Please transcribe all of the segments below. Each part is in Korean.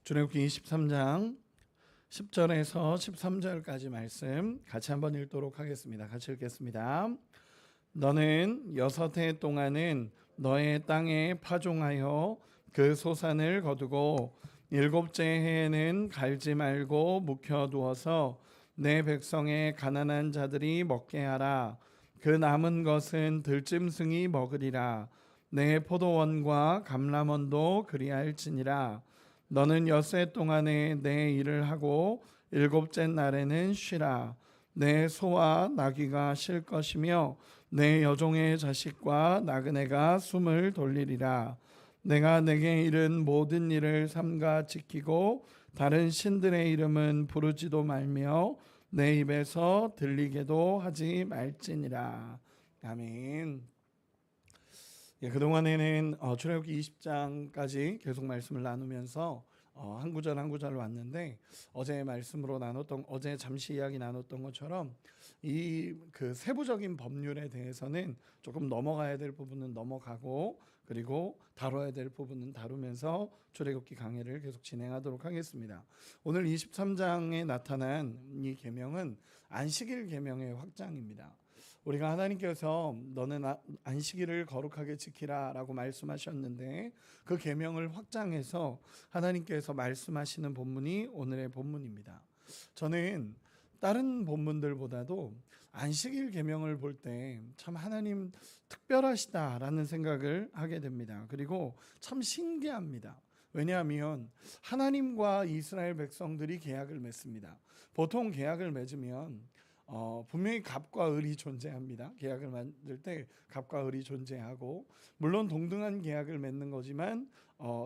출애굽기 23장 10절에서 13절까지 말씀 같이 한번 읽도록 하겠습니다. 같이 읽겠습니다. 너는 6해 동안은 너의 땅에 파종하여 그 소산을 거두고 7째 해에는 갈지 말고 묵혀두어서 내 백성의 가난한 자들이 먹게 하라. 그 남은 것은 들짐승이 먹으리라. 내 포도원과 감람원도 그리할지니라. 너는 6해 동안에 내 일을 하고 7째 날에는 쉬라. 내 소와 나귀가 쉴 것이며 내 여종의 자식과 나그네가 숨을 돌리리라. 내가 내게 이른 모든 일을 삼가 지키고 다른 신들의 이름은 부르지도 말며 내 입에서 들리게도 하지 말지니라. 아멘. 그동안에는 출애굽기 20장까지 계속 말씀을 나누면서 한 구절 한 구절 왔는데 어제 말씀으로 나눴던 어제 잠시 이야기 나눴던 것처럼 이 그 세부적인 법률에 대해서는 조금 넘어가야 될 부분은 넘어가고 그리고 다뤄야 될 부분은 다루면서 출애굽기 강해를 계속 진행하도록 하겠습니다. 오늘 23장에 나타난 이 계명은 안식일 계명의 확장입니다. 우리가 하나님께서 너는 안식일을 거룩하게 지키라 라고 말씀하셨는데 그 계명을 확장해서 하나님께서 말씀하시는 본문이 오늘의 본문입니다. 저는 다른 본문들보다도 안식일 계명을 볼 때 참 하나님 특별하시다라는 생각을 하게 됩니다. 그리고 참 신기합니다. 왜냐하면 하나님과 이스라엘 백성들이 계약을 맺습니다. 보통 계약을 맺으면 분명히 갑과 을이 존재합니다. 계약을 만들 때 갑과 을이 존재하고 물론 동등한 계약을 맺는 거지만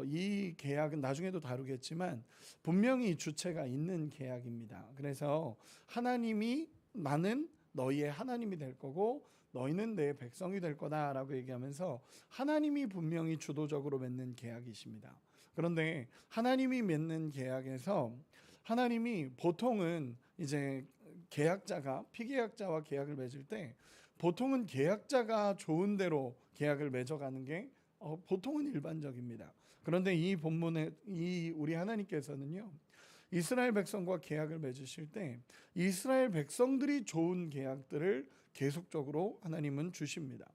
이 계약은 나중에도 다루겠지만 분명히 주체가 있는 계약입니다. 그래서 하나님이 나는 너희의 하나님이 될 거고 너희는 내 백성이 될 거다라고 얘기하면서 하나님이 분명히 주도적으로 맺는 계약이십니다. 그런데 하나님이 맺는 계약에서 하나님이 보통은 이제 계약자가 피계약자와 계약을 맺을 때 보통은 계약자가 좋은 대로 계약을 맺어가는 게 보통은 일반적입니다. 그런데 이 본문에 우리 하나님께서는요 이스라엘 백성과 계약을 맺으실 때 이스라엘 백성들이 좋은 계약들을 계속적으로 하나님은 주십니다.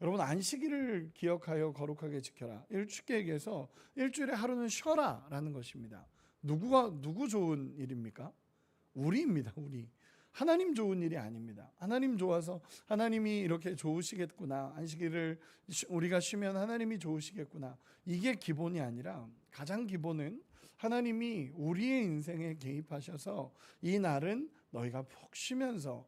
여러분 안식일을 기억하여 거룩하게 지켜라. 쉽게 얘기해서 일주일에 하루는 쉬어라라는 것입니다. 누구 좋은 일입니까? 우리입니다. 우리. 하나님 좋은 일이 아닙니다. 하나님 좋아서 하나님이 이렇게 좋으시겠구나. 안식일을 우리가 쉬면 하나님이 좋으시겠구나. 이게 기본이 아니라 가장 기본은 하나님이 우리의 인생에 개입하셔서 이 날은 너희가 푹 쉬면서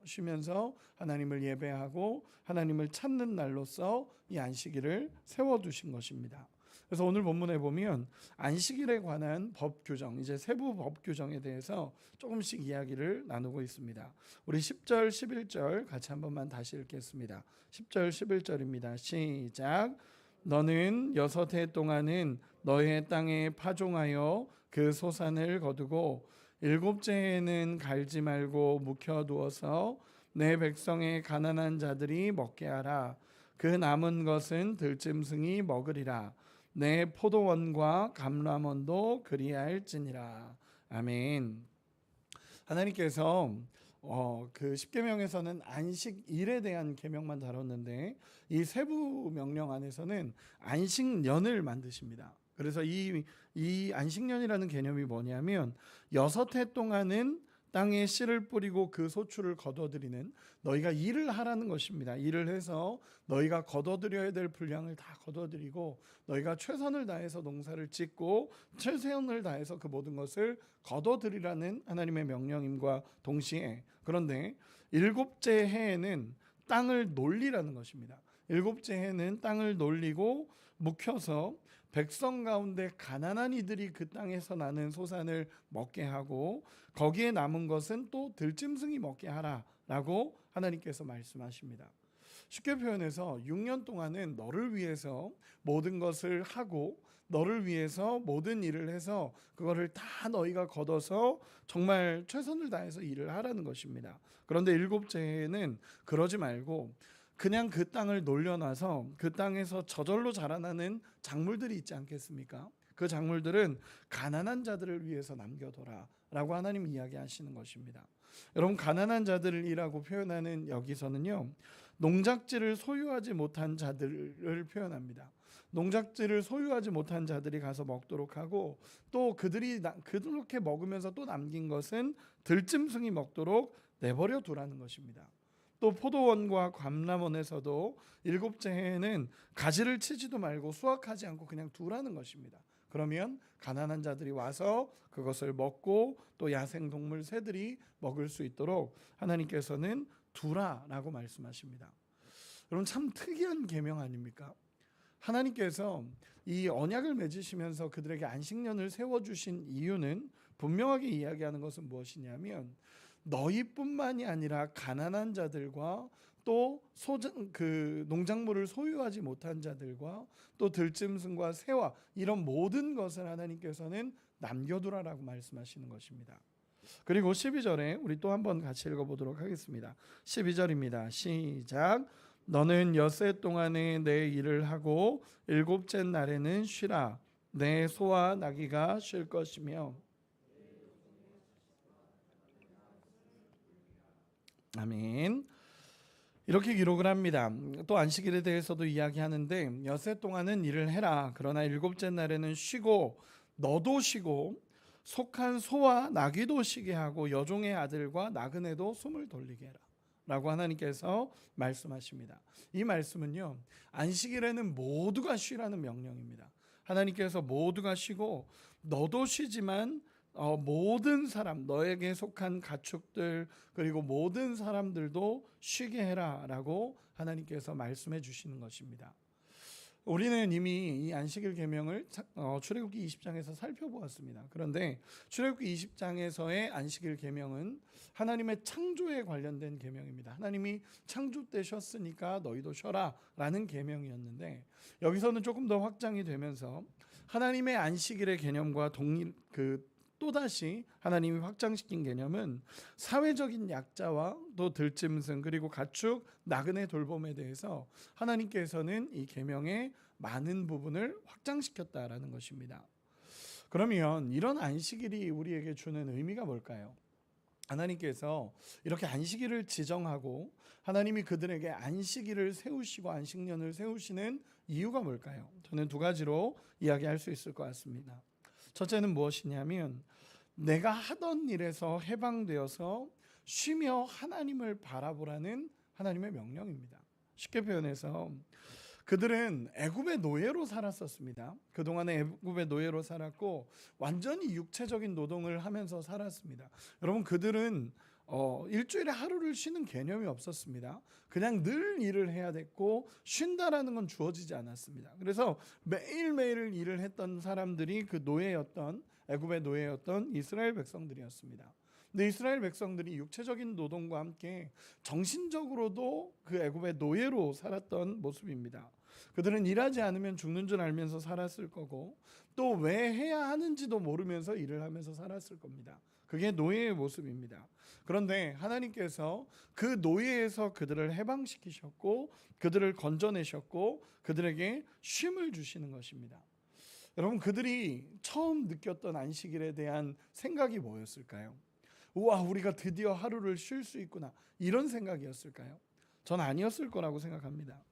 하나님을 예배하고 하나님을 찾는 날로서 이 안식일을 세워두신 것입니다. 그래서 오늘 본문에 보면 안식일에 관한 법 규정, 이제 세부 법 규정에 대해서 조금씩 이야기를 나누고 있습니다. 우리 10절, 11절 같이 한 번만 다시 읽겠습니다. 10절, 11절입니다. 시작. 너는 6해 동안은 너의 땅에 파종하여 그 소산을 거두고 7째 해에는 갈지 말고 묵혀두어서 내 백성의 가난한 자들이 먹게 하라. 그 남은 것은 들짐승이 먹으리라. 내 포도원과 감람원도 그리할지니라. 아멘. 하나님께서 그 십계명에서는 안식일에 대한 계명만 다뤘는데 이 세부 명령 안에서는 안식년을 만드십니다. 그래서 이 안식년이라는 개념이 뭐냐면 6해 동안은 땅에 씨를 뿌리고 그 소출을 거둬들이는 너희가 일을 하라는 것입니다. 일을 해서 너희가 거둬들여야 될 분량을 다 거둬들이고 너희가 최선을 다해서 농사를 짓고 최선을 다해서 그 모든 것을 거둬들이라는 하나님의 명령임과 동시에 그런데 7째 해에는 땅을 놀리라는 것입니다. 7째 해는 땅을 놀리고 묵혀서 백성 가운데 가난한 이들이 그 땅에서 나는 소산을 먹게 하고 거기에 남은 것은 또 들짐승이 먹게 하라라고 하나님께서 말씀하십니다. 쉽게 표현해서 6년 동안은 너를 위해서 모든 것을 하고 너를 위해서 모든 일을 해서 그거를 다 너희가 걷어서 정말 최선을 다해서 일을 하라는 것입니다. 그런데 7째 해에는 그러지 말고 그냥 그 땅을 놀려놔서 그 땅에서 저절로 자라나는 작물들이 있지 않겠습니까? 그 작물들은 가난한 자들을 위해서 남겨둬라 라고 하나님 이야기하시는 것입니다. 여러분, 가난한 자들이라고 표현하는 여기서는요, 농작지를 소유하지 못한 자들을 표현합니다. 농작지를 소유하지 못한 자들이 가서 먹도록 하고, 또 그들이 그렇게 먹으면서 또 남긴 것은 들짐승이 먹도록 내버려 두라는 것입니다. 또 포도원과 감람원에서도 7째 해에는 가지를 치지도 말고 수확하지 않고 그냥 두라는 것입니다. 그러면 가난한 자들이 와서 그것을 먹고 또 야생동물 새들이 먹을 수 있도록 하나님께서는 두라라고 말씀하십니다. 여러분, 참 특이한 계명 아닙니까? 하나님께서 이 언약을 맺으시면서 그들에게 안식년을 세워주신 이유는 분명하게 이야기하는 것은 무엇이냐면, 너희뿐만이 아니라 가난한 자들과 또 농작물을 소유하지 못한 자들과 또 들짐승과 새와 이런 모든 것을 하나님께서는 남겨두라라고 말씀하시는 것입니다. 그리고 12절에 우리 또 한번 같이 읽어보도록 하겠습니다. 12절입니다. 시작. 너는 엿새 동안에 내 일을 하고 7째 날에는 쉬라. 내 소와 나귀가 쉴 것이며. 아멘. 이렇게 기록을 합니다. 또 안식일에 대해서도 이야기하는데, 엿새 동안은 일을 해라. 그러나 7째 날에는 쉬고 너도 쉬고 속한 소와 나귀도 쉬게 하고 여종의 아들과 나그네도 숨을 돌리게 해라 라고 하나님께서 말씀하십니다. 이 말씀은요, 안식일에는 모두가 쉬라는 명령입니다. 하나님께서 모두가 쉬고 너도 쉬지만 모든 사람, 너에게 속한 가축들 그리고 모든 사람들도 쉬게 해라 라고 하나님께서 말씀해 주시는 것입니다. 우리는 이미 이 안식일 계명을 출애굽기 20장에서 살펴보았습니다. 그런데 출애굽기 20장에서의 안식일 계명은 하나님의 창조에 관련된 계명입니다. 하나님이 창조 때 쉬었으니까 너희도 쉬어라 라는 계명이었는데, 여기서는 조금 더 확장이 되면서 하나님의 안식일의 개념과 또다시 하나님이 확장시킨 개념은 사회적인 약자와 또 들짐승 그리고 가축, 나그네 돌봄에 대해서 하나님께서는 이 계명의 많은 부분을 확장시켰다라는 것입니다. 그러면 이런 안식일이 우리에게 주는 의미가 뭘까요? 하나님께서 이렇게 안식일을 지정하고 하나님이 그들에게 안식일을 세우시고 안식년을 세우시는 이유가 뭘까요? 저는 2가지로 이야기할 수 있을 것 같습니다. 첫째는 무엇이냐면, 내가 하던 일에서 해방되어서 쉬며 하나님을 바라보라는 하나님의 명령입니다. 쉽게 표현해서 그들은 애굽의 노예로 살았었습니다. 그동안에 애굽의 노예로 살았고 완전히 육체적인 노동을 하면서 살았습니다. 여러분, 그들은 일주일에 하루를 쉬는 개념이 없었습니다. 그냥 늘 일을 해야 됐고 쉰다라는 건 주어지지 않았습니다. 그래서 매일매일 일을 했던 사람들이 그 노예였던, 애굽의 노예였던 이스라엘 백성들이었습니다. 근데 이스라엘 백성들이 육체적인 노동과 함께 정신적으로도 그 애굽의 노예로 살았던 모습입니다. 그들은 일하지 않으면 죽는 줄 알면서 살았을 거고 또 왜 해야 하는지도 모르면서 일을 하면서 살았을 겁니다. 그게 노예의 모습입니다. 그런데 하나님께서 그 노예에서 그들을 해방시키셨고 그들을 건져내셨고 그들에게 쉼을 주시는 것입니다. 여러분, 그들이 처음 느꼈던 안식일에 대한 생각이 뭐였을까요? 우와, 우리가 드디어 하루를 쉴 수 있구나, 이런 생각이었을까요? 전 아니었을 거라고 생각합니다.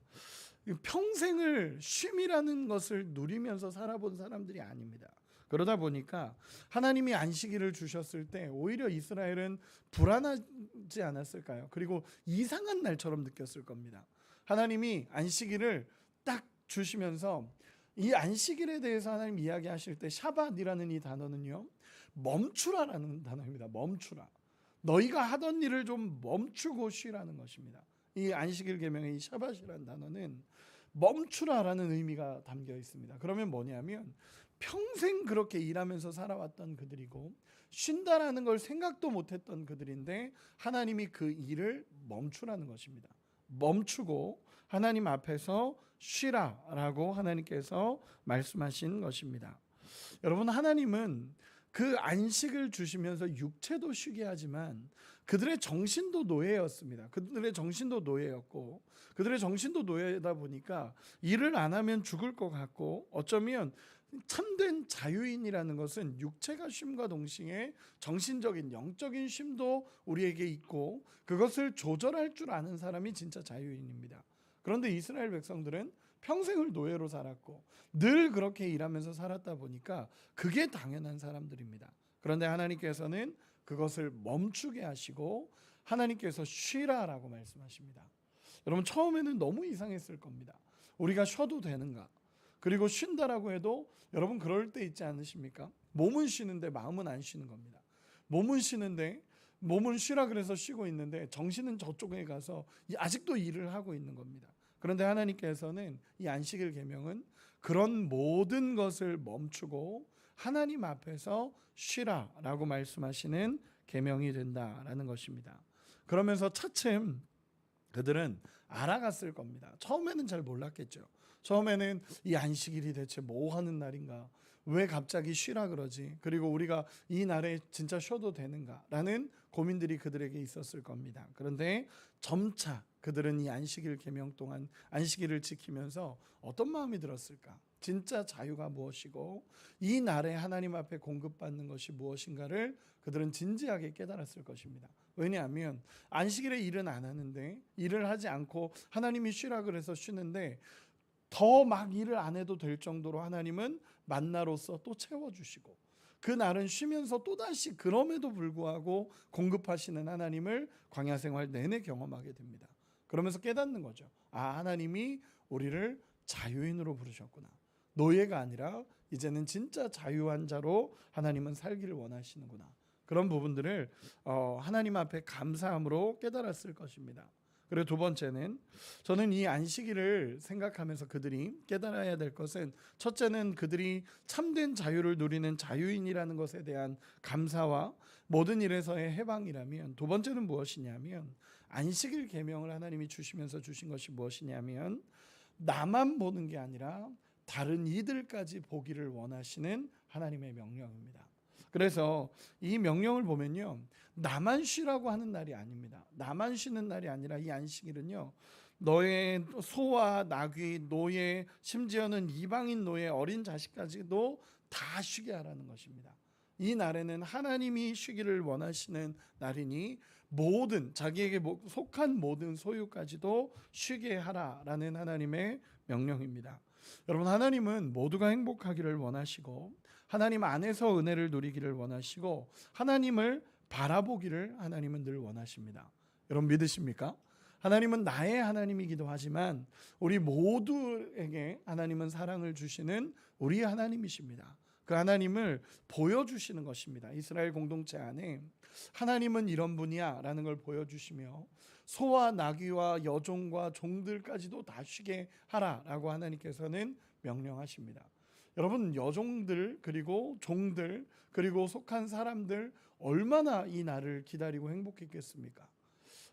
평생을 쉼이라는 것을 누리면서 살아본 사람들이 아닙니다. 그러다 보니까 하나님이 안식일을 주셨을 때 오히려 이스라엘은 불안하지 않았을까요? 그리고 이상한 날처럼 느꼈을 겁니다. 하나님이 안식일을 딱 주시면서 이 안식일에 대해서 하나님 이야기하실 때 샤밧이라는 이 단어는요, 멈추라라는 단어입니다. 멈추라. 너희가 하던 일을 좀 멈추고 쉬라는 것입니다. 이 안식일 계명의 이 샤밧이라는 단어는 멈추라라는 의미가 담겨 있습니다. 그러면 뭐냐면 평생 그렇게 일하면서 살아왔던 그들이고 쉰다라는 걸 생각도 못했던 그들인데 하나님이 그 일을 멈추라는 것입니다. 멈추고 하나님 앞에서 쉬라라고 하나님께서 말씀하신 것입니다. 여러분, 하나님은 그 안식을 주시면서 육체도 쉬게 하지만 그들의 정신도 노예였습니다. 그들의 정신도 노예였고 그들의 정신도 노예다 보니까 일을 안 하면 죽을 것 같고 어쩌면 참된 자유인이라는 것은 육체가 쉼과 동시에 정신적인 영적인 쉼도 우리에게 있고 그것을 조절할 줄 아는 사람이 진짜 자유인입니다. 그런데 이스라엘 백성들은 평생을 노예로 살았고 늘 그렇게 일하면서 살았다 보니까 그게 당연한 사람들입니다. 그런데 하나님께서는 그것을 멈추게 하시고 하나님께서 쉬라라고 말씀하십니다. 여러분 처음에는 너무 이상했을 겁니다. 우리가 쉬어도 되는가? 그리고 쉰다라고 해도 여러분 그럴 때 있지 않으십니까? 몸은 쉬는데 마음은 안 쉬는 겁니다. 몸은 쉬는데 몸은 쉬라 그래서 쉬고 있는데 정신은 저쪽에 가서 아직도 일을 하고 있는 겁니다. 그런데 하나님께서는 이 안식일 계명은 그런 모든 것을 멈추고 하나님 앞에서 쉬라라고 말씀하시는 계명이 된다라는 것입니다. 그러면서 차츰 그들은 알아갔을 겁니다. 처음에는 잘 몰랐겠죠. 처음에는 이 안식일이 대체 뭐 하는 날인가? 왜 갑자기 쉬라 그러지? 그리고 우리가 이 날에 진짜 쉬어도 되는가라는 고민들이 그들에게 있었을 겁니다. 그런데 점차 그들은 이 안식일 계명 동안 안식일을 지키면서 어떤 마음이 들었을까? 진짜 자유가 무엇이고 이 날에 하나님 앞에 공급받는 것이 무엇인가를 그들은 진지하게 깨달았을 것입니다. 왜냐하면 안식일에 일은 안 하는데 일을 하지 않고 하나님이 쉬라 그래서 쉬는데 더 막 일을 안 해도 될 정도로 하나님은 만나로서 또 채워주시고 그 날은 쉬면서 또다시 그럼에도 불구하고 공급하시는 하나님을 광야 생활 내내 경험하게 됩니다. 그러면서 깨닫는 거죠. 아, 하나님이 우리를 자유인으로 부르셨구나. 노예가 아니라 이제는 진짜 자유한 자로 하나님은 살기를 원하시는구나. 그런 부분들을 하나님 앞에 감사함으로 깨달았을 것입니다. 그리고 두 번째는 저는 이 안식일을 생각하면서 그들이 깨달아야 될 것은 첫째는 그들이 참된 자유를 누리는 자유인이라는 것에 대한 감사와 모든 일에서의 해방이라면 두 번째는 무엇이냐면 안식일 계명을 하나님이 주시면서 주신 것이 무엇이냐면 나만 보는 게 아니라 다른 이들까지 보기를 원하시는 하나님의 명령입니다. 그래서 이 명령을 보면요, 나만 쉬라고 하는 날이 아닙니다. 나만 쉬는 날이 아니라 이 안식일은요, 너의 소와 나귀, 노예, 심지어는 이방인 노예, 어린 자식까지도 다 쉬게 하라는 것입니다. 이 날에는 하나님이 쉬기를 원하시는 날이니 모든 자기에게 속한 모든 소유까지도 쉬게 하라라는 하나님의 명령입니다. 여러분 하나님은 모두가 행복하기를 원하시고 하나님 안에서 은혜를 누리기를 원하시고 하나님을 바라보기를 하나님은 늘 원하십니다. 여러분 믿으십니까? 하나님은 나의 하나님이기도 하지만 우리 모두에게 하나님은 사랑을 주시는 우리 하나님이십니다. 그 하나님을 보여주시는 것입니다. 이스라엘 공동체 안에 하나님은 이런 분이야 라는 걸 보여주시며 소와 나귀와 여종과 종들까지도 다 쉬게 하라라고 하나님께서는 명령하십니다. 여러분 여종들 그리고 종들 그리고 속한 사람들 얼마나 이 날을 기다리고 행복했겠습니까?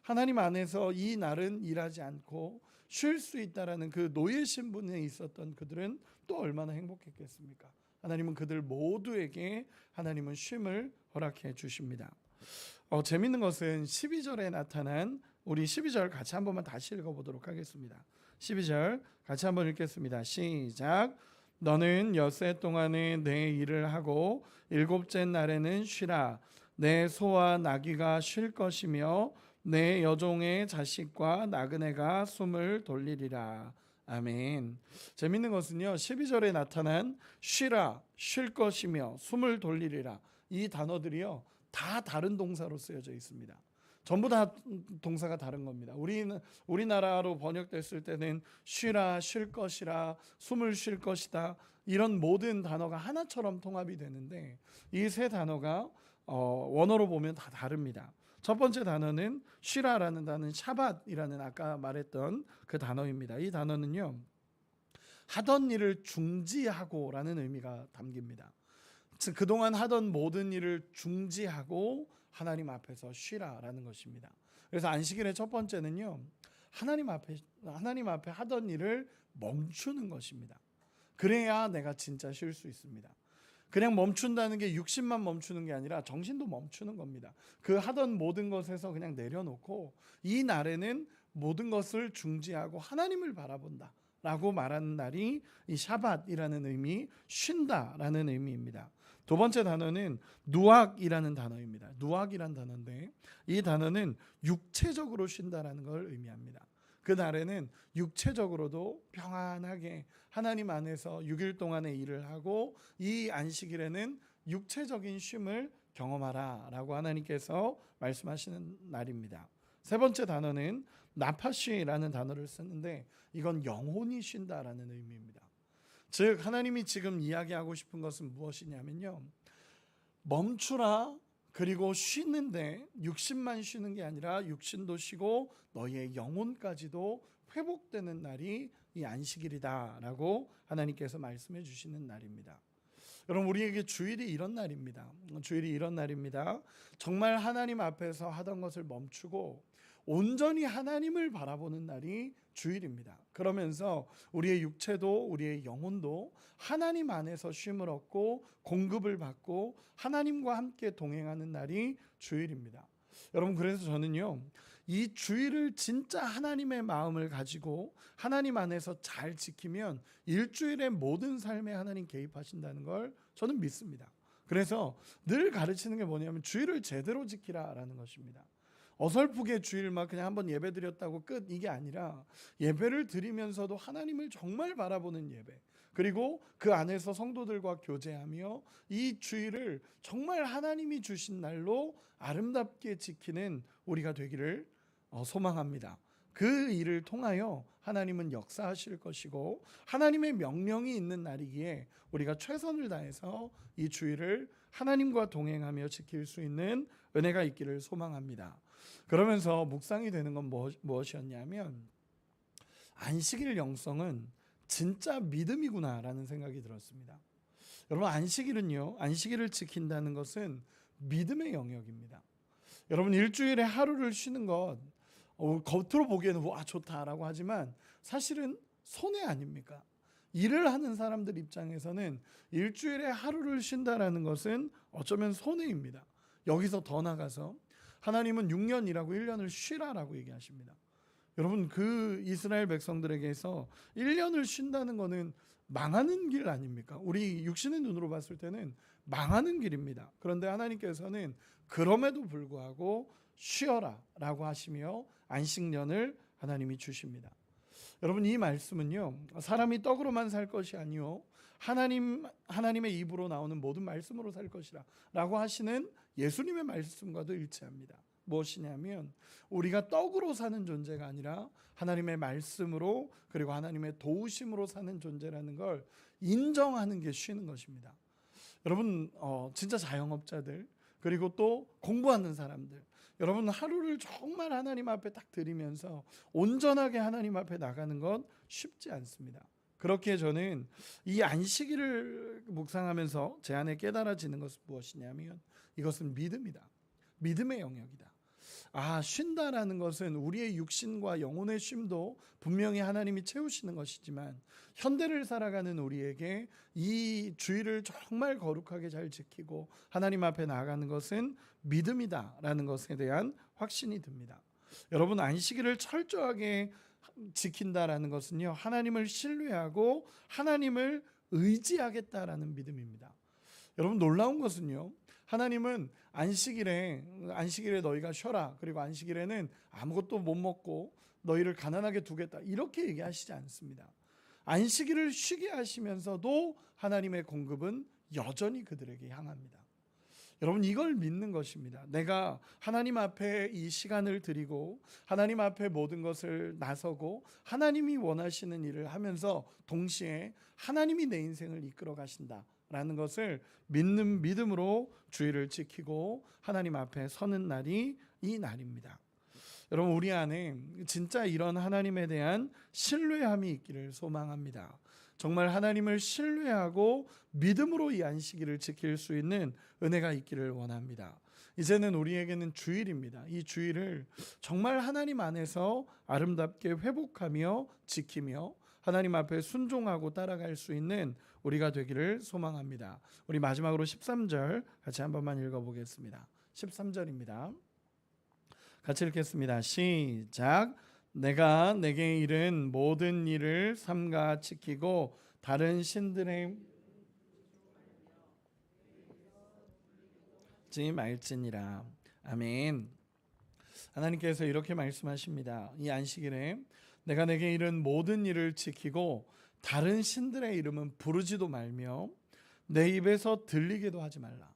하나님 안에서 이 날은 일하지 않고 쉴 수 있다라는 그 노예 신분에 있었던 그들은 또 얼마나 행복했겠습니까? 하나님은 그들 모두에게 하나님은 쉼을 허락해 주십니다. 재밌는 것은 12절에 나타난 우리 12절 같이 한 번만 다시 읽어보도록 하겠습니다. 12절 같이 한번 읽겠습니다. 시작. 너는 엿새 동안에 내 일을 하고 일곱째 날에는 쉬라. 내 소와 나귀가 쉴 것이며 내 여종의 자식과 나그네가 숨을 돌리리라. 아멘. 재밌는 것은요 12절에 나타난 쉬라, 쉴 것이며 숨을 돌리리라 이 단어들이요 다 다른 동사로 쓰여져 있습니다. 전부 다 동사가 다른 겁니다. 우리나라로 번역됐을 때는 쉬라, 쉴 것이라, 숨을 쉴 것이다 이런 모든 단어가 하나처럼 통합이 되는데 이 세 단어가 원어로 보면 다 다릅니다. 첫 번째 단어는 쉬라라는 단어는 샤밧이라는 아까 말했던 그 단어입니다. 이 단어는요 하던 일을 중지하고라는 의미가 담깁니다. 즉 그동안 하던 모든 일을 중지하고 하나님 앞에서 쉬라라는 것입니다. 그래서 안식일의 첫 번째는요 하나님 앞에 하던 일을 멈추는 것입니다. 그래야 내가 진짜 쉴 수 있습니다. 그냥 멈춘다는 게 육신만 멈추는 게 아니라 정신도 멈추는 겁니다. 그 하던 모든 것에서 그냥 내려놓고 이 날에는 모든 것을 중지하고 하나님을 바라본다 라고 말하는 날이 이 샤밧이라는 의미, 쉰다라는 의미입니다. 두 번째 단어는 누악이라는 단어입니다. 누악이라는 단어인데 이 단어는 육체적으로 쉰다라는 걸 의미합니다. 그 날에는 육체적으로도 평안하게 하나님 안에서 6일 동안의 일을 하고 이 안식일에는 육체적인 쉼을 경험하라 라고 하나님께서 말씀하시는 날입니다. 세 번째 단어는 나파쉬라는 단어를 쓰는데 이건 영혼이 쉰다라는 의미입니다. 즉 하나님이 지금 이야기하고 싶은 것은 무엇이냐면요, 멈추라, 그리고 쉬는데 육신만 쉬는 게 아니라 육신도 쉬고 너희의 영혼까지도 회복되는 날이 이 안식일이다라고 하나님께서 말씀해 주시는 날입니다. 여러분, 우리에게 주일이 이런 날입니다. 주일이 이런 날입니다. 정말 하나님 앞에서 하던 것을 멈추고 온전히 하나님을 바라보는 날이 주일입니다. 그러면서 우리의 육체도 우리의 영혼도 하나님 안에서 쉼을 얻고 공급을 받고 하나님과 함께 동행하는 날이 주일입니다. 여러분, 그래서 저는요, 이 주일을 진짜 하나님의 마음을 가지고 하나님 안에서 잘 지키면 일주일의 모든 삶에 하나님 개입하신다는 걸 저는 믿습니다. 그래서 늘 가르치는 게 뭐냐면 주일을 제대로 지키라라는 것입니다. 어설프게 주일만 그냥 한번 예배 드렸다고 끝, 이게 아니라 예배를 드리면서도 하나님을 정말 바라보는 예배, 그리고 그 안에서 성도들과 교제하며 이 주일을 정말 하나님이 주신 날로 아름답게 지키는 우리가 되기를 소망합니다. 그 일을 통하여 하나님은 역사하실 것이고 하나님의 명령이 있는 날이기에 우리가 최선을 다해서 이 주일을 하나님과 동행하며 지킬 수 있는 은혜가 있기를 소망합니다. 그러면서 묵상이 되는 건 무엇이었냐면 안식일 영성은 진짜 믿음이구나라는 생각이 들었습니다. 여러분, 안식일을 지킨다는 것은 믿음의 영역입니다. 여러분, 일주일에 하루를 쉬는 것 겉으로 보기에는 와 좋다라고 하지만 사실은 손해 아닙니까? 일을 하는 사람들 입장에서는 일주일에 하루를 쉰다라는 것은 어쩌면 손해입니다. 여기서 더 나가서 하나님은 6년 일하고 1년을 쉬라라고 얘기하십니다. 여러분, 그 이스라엘 백성들에게서 1년을 쉰다는 것은 망하는 길 아닙니까? 우리 육신의 눈으로 봤을 때는 망하는 길입니다. 그런데 하나님께서는 그럼에도 불구하고 쉬어라 라고 하시며 안식년을 하나님이 주십니다. 여러분, 이 말씀은요, 사람이 떡으로만 살 것이 아니요 하나님의 입으로 나오는 모든 말씀으로 살 것이라 라고 하시는 예수님의 말씀과도 일치합니다. 무엇이냐면 우리가 떡으로 사는 존재가 아니라 하나님의 말씀으로, 그리고 하나님의 도우심으로 사는 존재라는 걸 인정하는 게 쉬는 것입니다. 여러분, 진짜 자영업자들, 그리고 또 공부하는 사람들, 여러분, 하루를 정말 하나님 앞에 딱 드리면서 온전하게 하나님 앞에 나가는 건 쉽지 않습니다. 그렇게 저는 이 안식일을 묵상하면서 제 안에 깨달아지는 것은 무엇이냐면 이것은 믿음이다. 믿음의 영역이다. 쉰다라는 것은 우리의 육신과 영혼의 쉼도 분명히 하나님이 채우시는 것이지만 현대를 살아가는 우리에게 이 주일을 정말 거룩하게 잘 지키고 하나님 앞에 나아가는 것은 믿음이다라는 것에 대한 확신이 듭니다. 여러분, 안식일을 철저하게 지킨다라는 것은요, 하나님을 신뢰하고 하나님을 의지하겠다라는 믿음입니다. 여러분, 놀라운 것은요, 하나님은 안식일에 너희가 쉬어라, 그리고 안식일에는 아무것도 못 먹고 너희를 가난하게 두겠다, 이렇게 얘기하시지 않습니다. 안식일을 쉬게 하시면서도 하나님의 공급은 여전히 그들에게 향합니다. 여러분, 이걸 믿는 것입니다. 내가 하나님 앞에 이 시간을 드리고 하나님 앞에 모든 것을 나서고 하나님이 원하시는 일을 하면서 동시에 하나님이 내 인생을 이끌어 가신다 라는 것을 믿는 믿음으로 주일을 지키고 하나님 앞에 서는 날이 이 날입니다. 여러분, 우리 안에 진짜 이런 하나님에 대한 신뢰함이 있기를 소망합니다. 정말 하나님을 신뢰하고 믿음으로 이 안식일을 지킬 수 있는 은혜가 있기를 원합니다. 이제는 우리에게는 주일입니다. 이 주일을 정말 하나님 안에서 아름답게 회복하며 지키며 하나님 앞에 순종하고 따라갈 수 있는 우리가 되기를 소망합니다. 우리 마지막으로 13절 같이 한 번만 읽어보겠습니다. 13절입니다. 같이 읽겠습니다. 시작. 내가 내게 이른 모든 일을 삼가 지키고 다른 신들의 지 말지니라. 아멘. 하나님께서 이렇게 말씀하십니다. 이 안식일에 내가 내게 이른 모든 일을 지키고 다른 신들의 이름은 부르지도 말며 내 입에서 들리게도 하지 말라.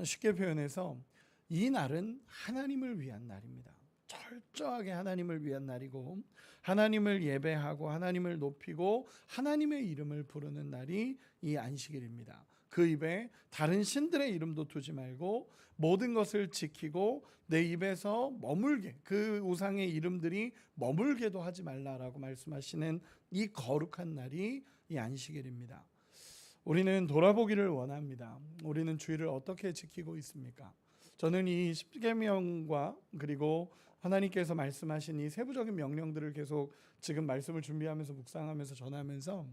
쉽게 표현해서 이 날은 하나님을 위한 날입니다. 철저하게 하나님을 위한 날이고 하나님을 예배하고 하나님을 높이고 하나님의 이름을 부르는 날이 이 안식일입니다. 그 입에 다른 신들의 이름도 두지 말고 모든 것을 지키고 내 입에서 머물게, 그 우상의 이름들이 머물게도 하지 말라라고 말씀하시는 이 거룩한 날이 이 안식일입니다. 우리는 돌아보기를 원합니다. 우리는 주일을 어떻게 지키고 있습니까? 저는 이 십계명과 그리고 하나님께서 말씀하신 이 세부적인 명령들을 계속 지금 말씀을 준비하면서 묵상하면서 전하면서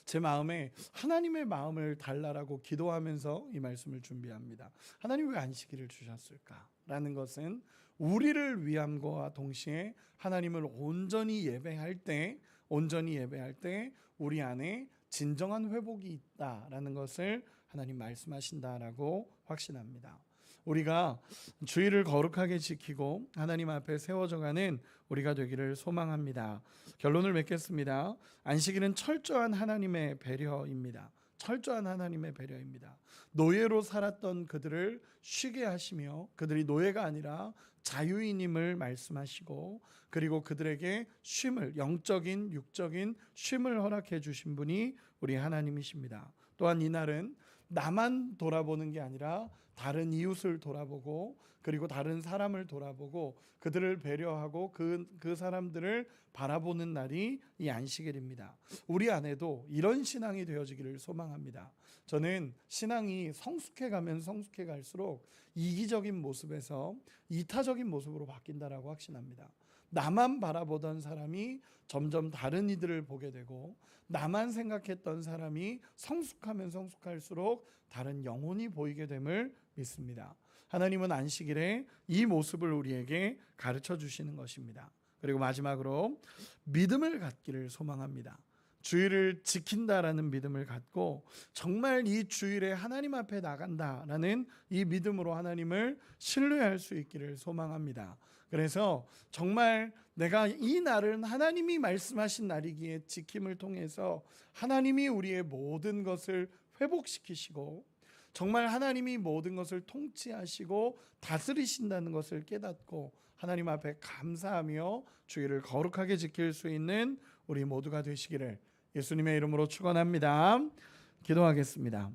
제 마음에 하나님의 마음을 달라라고 기도하면서 이 말씀을 준비합니다. 하나님 왜 안식일을 주셨을까? 라는 것은 우리를 위함과 동시에 하나님을 온전히 예배할 때 우리 안에 진정한 회복이 있다라는 것을 하나님 말씀하신다라고 확신합니다. 우리가 주일을 거룩하게 지키고 하나님 앞에 세워져가는 우리가 되기를 소망합니다. 결론을 맺겠습니다. 안식일은 철저한 하나님의 배려입니다. 철저한 하나님의 배려입니다. 노예로 살았던 그들을 쉬게 하시며 그들이 노예가 아니라 자유인임을 말씀하시고 그리고 그들에게 쉼을, 영적인 육적인 쉼을 허락해 주신 분이 우리 하나님이십니다. 또한 이날은 나만 돌아보는 게 아니라 다른 이웃을 돌아보고 그리고 다른 사람을 돌아보고 그들을 배려하고 그 사람들을 바라보는 날이 이 안식일입니다. 우리 안에도 이런 신앙이 되어지기를 소망합니다. 저는 신앙이 성숙해 가면 성숙해 갈수록 이기적인 모습에서 이타적인 모습으로 바뀐다라고 확신합니다. 나만 바라보던 사람이 점점 다른 이들을 보게 되고 나만 생각했던 사람이 성숙하면 성숙할수록 다른 영혼이 보이게 됨을 믿습니다. 하나님은 안식일에 이 모습을 우리에게 가르쳐 주시는 것입니다. 그리고 마지막으로 믿음을 갖기를 소망합니다. 주일을 지킨다라는 믿음을 갖고 정말 이 주일에 하나님 앞에 나간다라는 이 믿음으로 하나님을 신뢰할 수 있기를 소망합니다. 그래서 정말 내가 이 날은 하나님이 말씀하신 날이기에 지킴을 통해서 하나님이 우리의 모든 것을 회복시키시고 정말 하나님이 모든 것을 통치하시고 다스리신다는 것을 깨닫고 하나님 앞에 감사하며 주일을 거룩하게 지킬 수 있는 우리 모두가 되시기를 예수님의 이름으로 축원합니다. 기도하겠습니다.